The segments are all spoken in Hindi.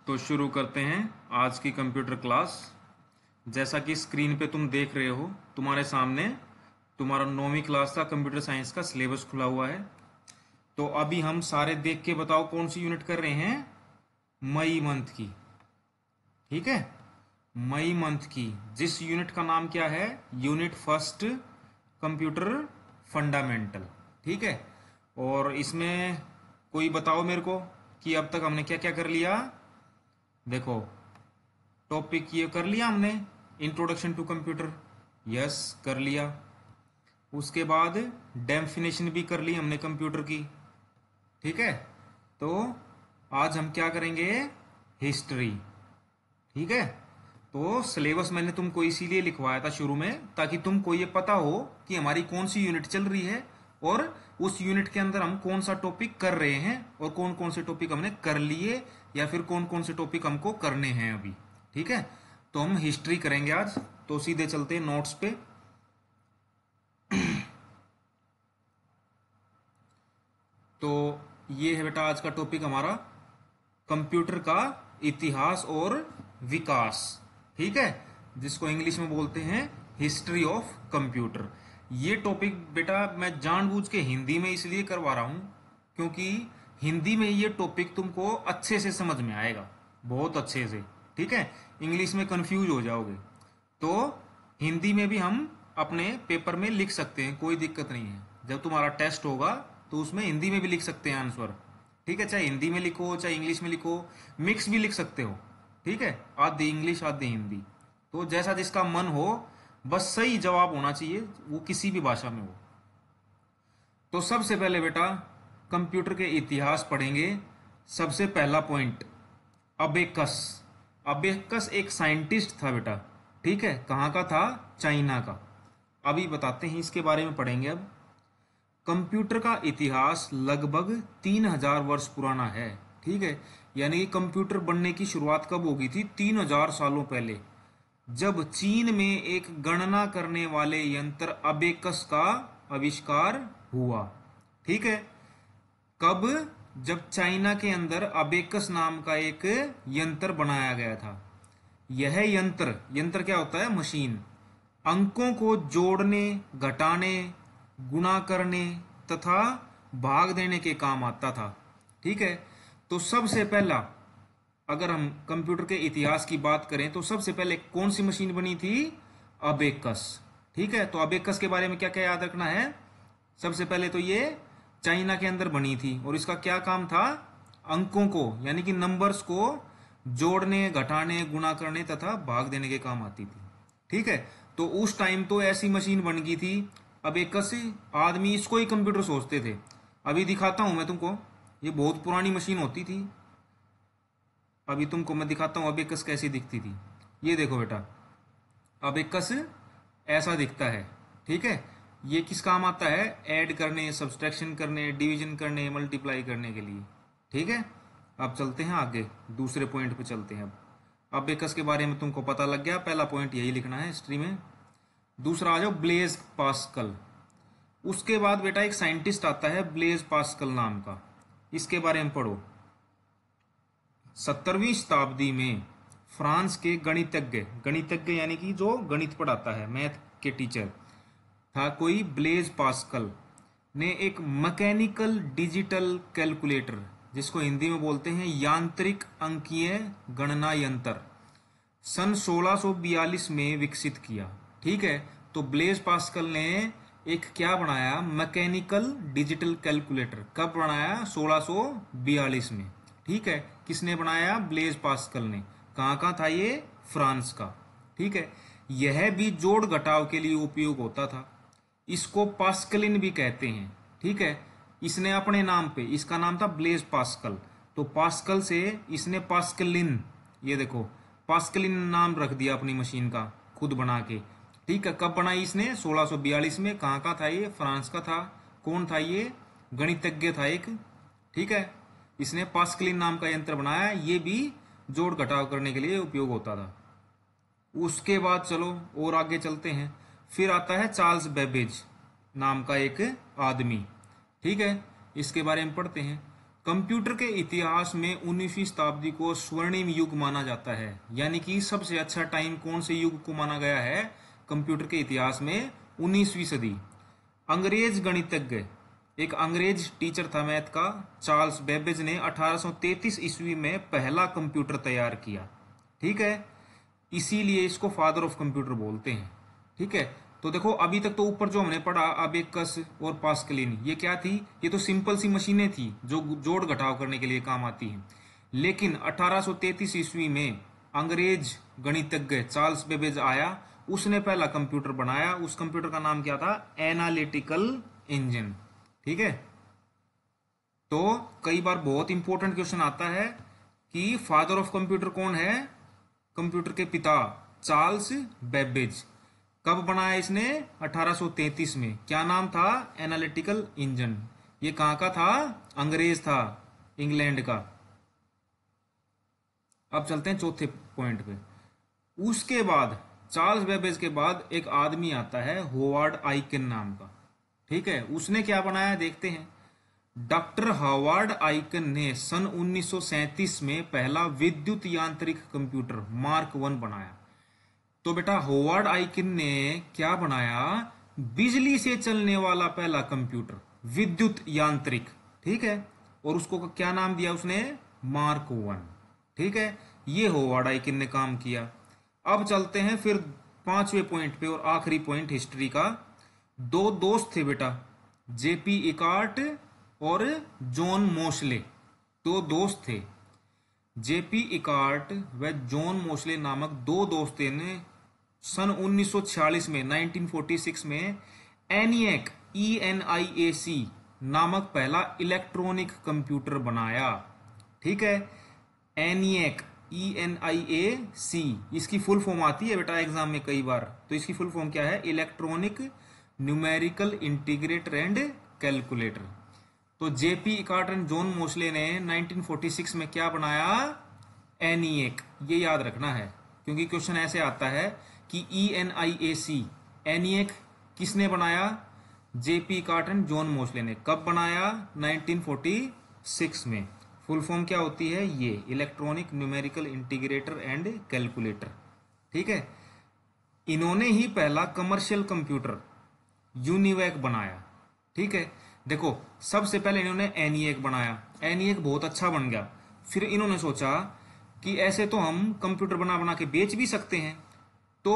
तो शुरू करते हैं आज की कंप्यूटर क्लास। जैसा कि स्क्रीन पे तुम देख रहे हो, तुम्हारे सामने तुम्हारा 9वीं क्लास का कंप्यूटर साइंस का सिलेबस खुला हुआ है। तो अभी हम सारे देख के बताओ कौन सी यूनिट कर रहे हैं। मई मंथ की, ठीक है। मई मंथ की जिस यूनिट का नाम क्या है, यूनिट फर्स्ट कंप्यूटर फंडामेंटल, ठीक है। और इसमें कोई बताओ मेरे को कि अब तक हमने क्या क्या कर लिया। देखो, टॉपिक ये कर लिया हमने, इंट्रोडक्शन टू कंप्यूटर, यस कर लिया। उसके बाद डेफिनेशन भी कर ली हमने कंप्यूटर की, ठीक है। तो आज हम क्या करेंगे, हिस्ट्री, ठीक है। तो सिलेबस मैंने तुमको इसीलिए लिखवाया था शुरू में, ताकि तुमको ये पता हो कि हमारी कौन सी यूनिट चल रही है और उस यूनिट के अंदर हम कौन सा टॉपिक कर रहे हैं और कौन कौन से टॉपिक हमने कर लिए या फिर कौन कौन से टॉपिक हमको करने हैं अभी, ठीक है। तो हम हिस्ट्री करेंगे आज। तो सीधे चलते हैं नोट्स पे। तो ये है बेटा आज का टॉपिक हमारा, कंप्यूटर का इतिहास और विकास, ठीक है, जिसको इंग्लिश में बोलते हैं हिस्ट्री ऑफ कंप्यूटर। ये टॉपिक बेटा मैं जानबूझ के हिंदी में इसलिए करवा रहा हूं क्योंकि हिंदी में ये टॉपिक तुमको अच्छे से समझ में आएगा, बहुत अच्छे से, ठीक है। इंग्लिश में कंफ्यूज हो जाओगे। तो हिंदी में भी हम अपने पेपर में लिख सकते हैं, कोई दिक्कत नहीं है। जब तुम्हारा टेस्ट होगा तो उसमें हिंदी में भी लिख सकते हैं आंसर, ठीक है। चाहे हिंदी में लिखो चाहे इंग्लिश में लिखो, मिक्स भी लिख सकते हो, ठीक है। आधी इंग्लिश आधी हिंदी, तो जैसा जिसका मन हो, बस सही जवाब होना चाहिए, वो किसी भी भाषा में हो। तो सबसे पहले बेटा कंप्यूटर के इतिहास पढ़ेंगे। सबसे पहला पॉइंट, अबेकस। अबेकस एक साइंटिस्ट था बेटा, ठीक है। कहाँ का था, चाइना का। अभी बताते हैं, इसके बारे में पढ़ेंगे अब। कंप्यूटर का इतिहास लगभग 3000 वर्ष पुराना है, ठीक है। यानी कि कंप्यूटर बनने की शुरुआत कब होगी थी, 3000 सालों पहले, जब चीन में एक गणना करने वाले यंत्र अबेकस का आविष्कार हुआ, ठीक है। कब, जब चाइना के अंदर अबेकस नाम का एक यंत्र बनाया गया था। यह यंत्र, यंत्र क्या होता है, मशीन, अंकों को जोड़ने, घटाने, गुणा करने तथा भाग देने के काम आता था, ठीक है। तो सबसे पहला, अगर हम कंप्यूटर के इतिहास की बात करें तो सबसे पहले कौन सी मशीन बनी थी, अबेकस, ठीक है। तो अबेकस के बारे में क्या क्या याद रखना है। सबसे पहले तो ये चाइना के अंदर बनी थी और इसका क्या काम था, अंकों को यानी कि नंबर्स को जोड़ने, घटाने, गुणा करने तथा भाग देने के काम आती थी, ठीक है। तो उस टाइम तो ऐसी मशीन बन गई थी। अबेकस, आदमी इसको ही कंप्यूटर सोचते थे। अभी दिखाता हूं मैं तुमको, ये बहुत पुरानी मशीन होती थी। अभी तुमको मैं दिखाता हूं अबेकस कैसी दिखती थी। ये देखो बेटा, अबेकस ऐसा दिखता है, ठीक है। ये किस काम आता है, ऐड करने, सब्सट्रैक्शन करने, डिवीजन करने, मल्टीप्लाई करने के लिए, ठीक है। अब चलते हैं आगे, दूसरे पॉइंट पे चलते हैं। अब अबेकस के बारे में तुमको पता लग गया, पहला पॉइंट यही लिखना है हिस्ट्री में। दूसरा आ जाओ, ब्लेज पास्कल। उसके बाद बेटा एक साइंटिस्ट आता है ब्लेज पास्कल नाम का, इसके बारे में पढ़ो। 17वीं शताब्दी में फ्रांस के गणितज्ञ, गणितज्ञ यानी कि जो गणित पढ़ाता है, मैथ के टीचर था कोई, ब्लेज पास्कल ने एक मैकेनिकल डिजिटल कैलकुलेटर, जिसको हिंदी में बोलते हैं यांत्रिक अंकीय गणना यंत्र, सन 1642 में विकसित किया, ठीक है। तो ब्लेज पास्कल ने एक क्या बनाया, मैकेनिकल डिजिटल कैलकुलेटर, कब बनाया, 1642 में, ठीक है। किसने बनाया, ब्लेज पास्कल ने। कहाँ का था ये, फ्रांस का, ठीक है। यह भी जोड़ घटाव के लिए उपयोग होता था। इसको पास्कलिन भी कहते हैं, ठीक है। इसने अपने नाम पे, इसका नाम था ब्लेज पास्कल, तो पास्कल से इसने पास्कलिन, ये देखो पास्कलिन नाम रख दिया अपनी मशीन का खुद बना के, ठीक है। कब बनाई इसने, 1642 में। कहाँ का था ये, फ्रांस का था। कौन था ये, गणितज्ञ था एक, ठीक है। इसने पास्कलिन नाम का यंत्र बनाया, ये भी जोड़ घटाव करने के लिए उपयोग होता था। उसके बाद चलो और आगे चलते हैं। फिर आता है चार्ल्स बेबेज नाम का एक आदमी, ठीक है। इसके बारे में पढ़ते हैं। कंप्यूटर के इतिहास में 19वीं शताब्दी को स्वर्णिम युग माना जाता है। यानी कि सबसे अच्छा टाइम कौन से युग को माना गया है कंप्यूटर के इतिहास में? 19वीं सदी। अंग्रेज गणितज्ञ, एक अंग्रेज टीचर था मैथ का, चार्ल्स बेबेज ने 1833 ईस्वी में पहला कंप्यूटर तैयार किया। ठीक है, इसीलिए इसको फादर ऑफ कंप्यूटर बोलते हैं। ठीक है, तो देखो अभी तक तो ऊपर जो हमने पढ़ा अबेकस और पास्कलिन, ये क्या थी? ये तो सिंपल सी मशीनें थी जो जोड़ घटाव करने के लिए काम आती हैं। लेकिन 1833 ईस्वी में अंग्रेज गणितज्ञ चार्ल्स बेबेज आया, उसने पहला कंप्यूटर बनाया। उस कंप्यूटर का नाम क्या था? Analytical engine. ठीक है, तो कई बार बहुत इंपॉर्टेंट क्वेश्चन आता है कि फादर ऑफ कंप्यूटर कौन है? कंप्यूटर के पिता चार्ल्स बेबेज। कब बनाया इसने? 1833 में। क्या नाम था? Analytical engine. ये कहां का था? अंग्रेज था, इंग्लैंड का। अब चलते हैं चौथे पॉइंट पे। उसके बाद चार्ल्स बेबेज के बाद एक आदमी आता है होवार्ड आइकन नाम का। ठीक है, उसने क्या बनाया देखते हैं। डॉक्टर हार्वर्ड आइकन ने सन 1937 में पहला विद्युत यांत्रिक कंप्यूटर मार्क 1 बनाया। तो बेटा होवार्ड आइकन ने क्या बनाया? बिजली से चलने वाला पहला कंप्यूटर, विद्युत यांत्रिक। ठीक है, और उसको क्या नाम दिया उसने? मार्क 1। ठीक है, ये होवार्ड आइकन ने काम किया। अब चलते हैं फिर पांचवें पॉइंट पे और आखिरी पॉइंट हिस्ट्री का। दो दोस्त थे बेटा, जेपी इकार्ट और जॉन मोस्ले। दो दोस्त थे, जेपी इकार्ट व जॉन मोस्ले नामक दो दोस्त ने सन 1946 में 1946 में एनिएक ENIAC नामक पहला इलेक्ट्रॉनिक कंप्यूटर बनाया। ठीक है, एनिएक ENIAC, इसकी फुल फॉर्म आती है बेटा एग्जाम में कई बार। तो इसकी फुल फॉर्म क्या है? Electronic numerical integrator and calculator. तो J P Eckert and John Mauchly ने 1946 में क्या बनाया? एनिएक। ये याद रखना है क्योंकि क्वेश्चन ऐसे आता है कि ENIAC, एनिएक किसने बनाया? JP Eckert and John Mauchly ने। कब बनाया? 1946 में। फुल फॉर्म क्या होती है? ये electronic numerical integrator and calculator. ठीक है, इन्होंने ही पहला कमर्शियल कंप्यूटर यूनिवैक बनाया। ठीक है, देखो सबसे पहले इन्होंने एनिएक बनाया। एनिएक बहुत अच्छा बन गया। फिर इन्होंने सोचा कि ऐसे तो हम कंप्यूटर बना बना के बेच भी सकते हैं। तो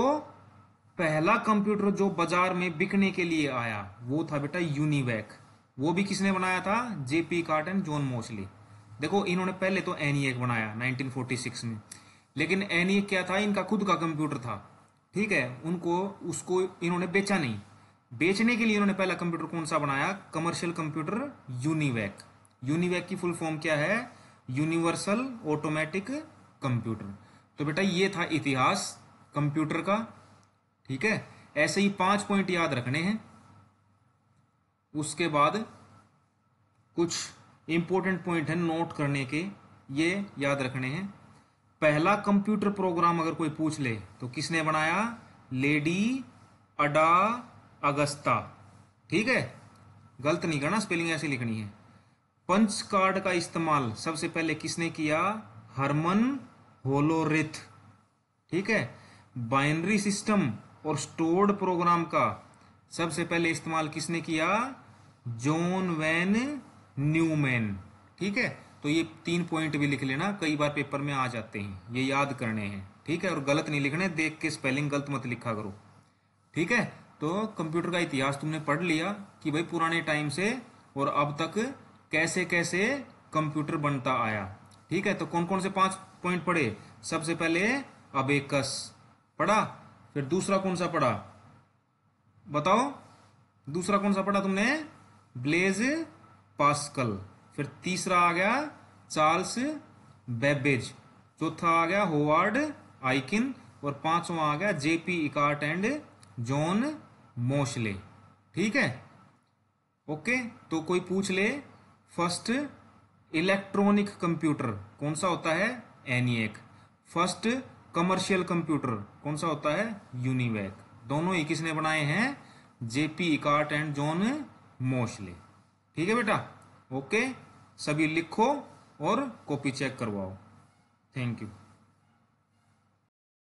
पहला कंप्यूटर जो बाजार में बिकने के लिए आया वो था बेटा यूनिवैक। वो भी किसने बनाया था? JP Eckert and John Mauchly. देखो इन्होंने पहले तो एनिएक बनाया 1946 में, लेकिन एनिएक क्या था? इनका खुद का कंप्यूटर था। ठीक है, उसको इन्होंने बेचा नहीं। बेचने के लिए इन्होंने पहला कंप्यूटर कौन सा बनाया? Commercial computer UNIVAC. यूनिवैक की फुल फॉर्म क्या है? Universal automatic computer. तो बेटा ये था इतिहास कंप्यूटर का। ठीक है, ऐसे ही 5 पॉइंट याद रखने हैं। उसके बाद कुछ इंपॉर्टेंट पॉइंट है नोट करने के, ये याद रखने हैं। पहला कंप्यूटर प्रोग्राम अगर कोई पूछ ले तो किसने बनाया? Lady Ada Augusta. ठीक है, गलत नहीं करना, स्पेलिंग ऐसे लिखनी है। पंच कार्ड का इस्तेमाल सबसे पहले किसने किया? हरमन होलोरिथ। ठीक है, बाइनरी सिस्टम और स्टोर्ड प्रोग्राम का सबसे पहले इस्तेमाल किसने किया? John von Neumann. ठीक है, तो ये 3 पॉइंट भी लिख लेना, कई बार पेपर में आ जाते हैं, ये याद करने हैं। ठीक है, और गलत नहीं लिखने, देख के स्पेलिंग गलत मत लिखा करो। ठीक है, तो कंप्यूटर का इतिहास तुमने पढ़ लिया कि भाई पुराने टाइम से और अब तक कैसे कैसे कंप्यूटर बनता आया। ठीक है, तो कौन कौन से 5 पॉइंट पढ़े? सबसे पहले अबेकस पढ़ा, फिर दूसरा कौन सा पढ़ा? बताओ, दूसरा कौन सा पढ़ा तुमने? Blaise Pascal. फिर तीसरा आ गया चार्ल्स बेबेज, चौथा आ गया होवार्ड आइकिन, और पांचवा आ गया JP Eckert and John Mauchly. ठीक है, ओके। तो कोई पूछ ले, फर्स्ट इलेक्ट्रॉनिक कंप्यूटर कौन सा होता है? एनिएक। फर्स्ट कमर्शियल कंप्यूटर कौन सा होता है? यूनिवैक। दोनों ही किसने बनाए हैं? JP Eckert and John Mauchly. ठीक है बेटा, ओके। सभी लिखो और कॉपी चेक करवाओ। Thank you.